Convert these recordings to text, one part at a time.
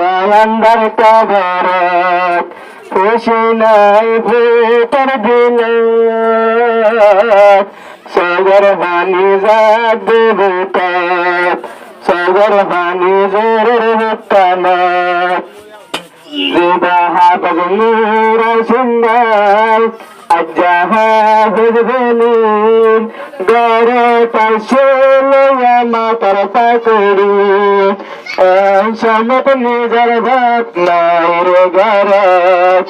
আব্বায়ান্দার কবরত খুশি নাই ভূতের দিনত সগর বাণী জাগ দেবত সগর বাণী জোরের হুকামত জিবা হাফজ নূর সুন্দর আজ্জাহা হুজবনীর গড়ে পাশে মাতার পাকড়ি সমত নিজর ভাত নাই রে গরত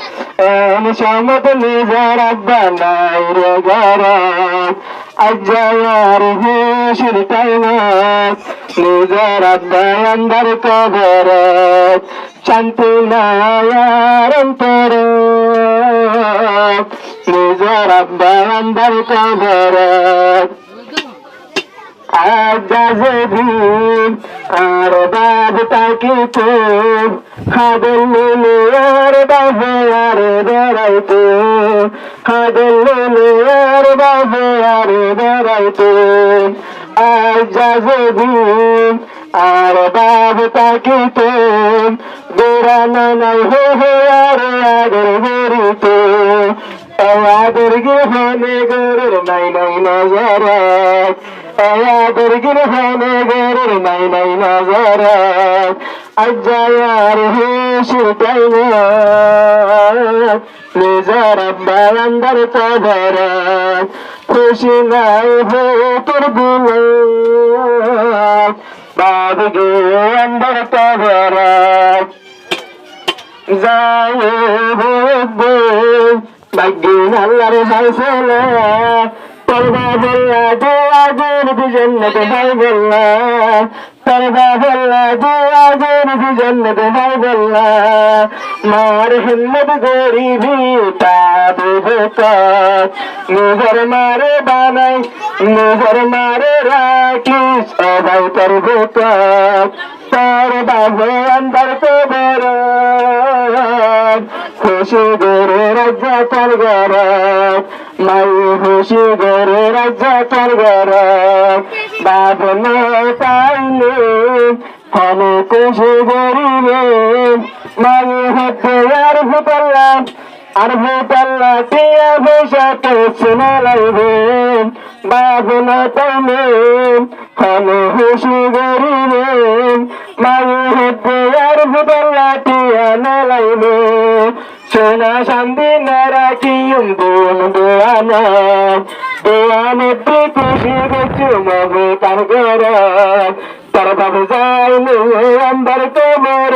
সমত নিজর আব্বা নাই রে গরত আজ্জায়ার হুশির টাইমত নিজর আব্বা আন্দার কবরত শান্তি নায়ার অন্তরে নিজর আব্বা আন্দার কবরত আজাজদিন আর বাব তাকি তো হাদলে আর বাহে আর বেড়াইতো হাদলে আর বাহে আর বেড়াইতো আজাজদিন আর বাব তাকি তো বেড়ানো নাই হে আর আদর গরিতো আদর গিরহনে গরুর নাই নাই নজরাত আদর গিরহনে গরুর নাই নাই নজরাত আজ্জায়ার হুশির টাইমত নিজর আব্বা আন্দার কবরত খুশি নাই ভূতের দিনত বাবগে আন্দার কবরত যায় ভূতে ভাগ্যিন আল্লাহর ফায়সালা পরবা বল্লা দুয়াজের জান্নাত ভাই বল্লা পরবা বল্লা দুয়াজের জান্নাত ভাই বল্লা মার হিম্মত গরিবি তাবু বেকার নিজর মারে বানাই নিজর মারে রাখি সবাই তোর বেকার তার বাবু আন্দার কবরত খুশি গরে রাজ্জা তার গরত মাই খুশি গরে রাজ্জা তার গরত বাবু না পাইলে হলে খুশি গরিবে মাই হতে আর ভূতাল্লা টিয়া বৈশাখে শুনে লাগবে বাবু না পাইলে হলে খুশি গরিবে মাই হতে আর ভূতাল্লা টিয়া না লাগবে সোনা শান্তি না রাখিম দোয়ানা দোয়ানতে খুশি গেছু মবে তার ঘর তার বাবু যাইলে আন্দার কবর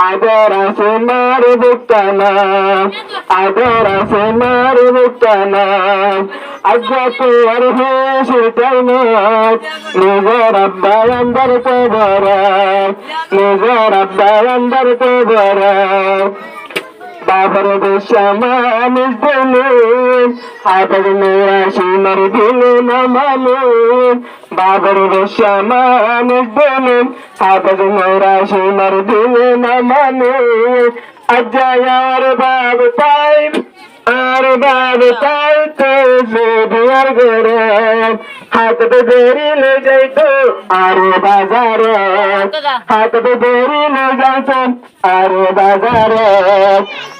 আদর আছে মার বুকটানা আদর আছে মার বুকটানা আজ্জা তোর হুশির টাইমত নিজর আব্বা আন্দার কবরত নিজর আব্বা আন্দার কবরত বাবার দেশা মানুষ বলে আদর মেয়াশি মার দিলে না মানে বাবার দেশা মানুষ বলে আদর মেয়াশি মার দিলে না মানে আজ্জায়ার বাব তাই আর বাব তাই তো বিয়ার ঘরে হাতে বেরিয়ে যাইতো আর বাজারে হাতে বেরিয়ে যাইতো আর বাজারে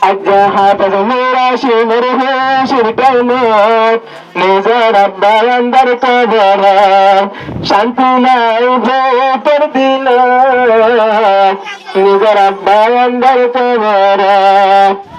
আজ্জা হাতে মেরাশি মেরে হুশির টাইমত নিজর আব্বা আন্দার কবরত শান্তি নাই ভূতের দিনত নিজর আব্বা আন্দার কবরত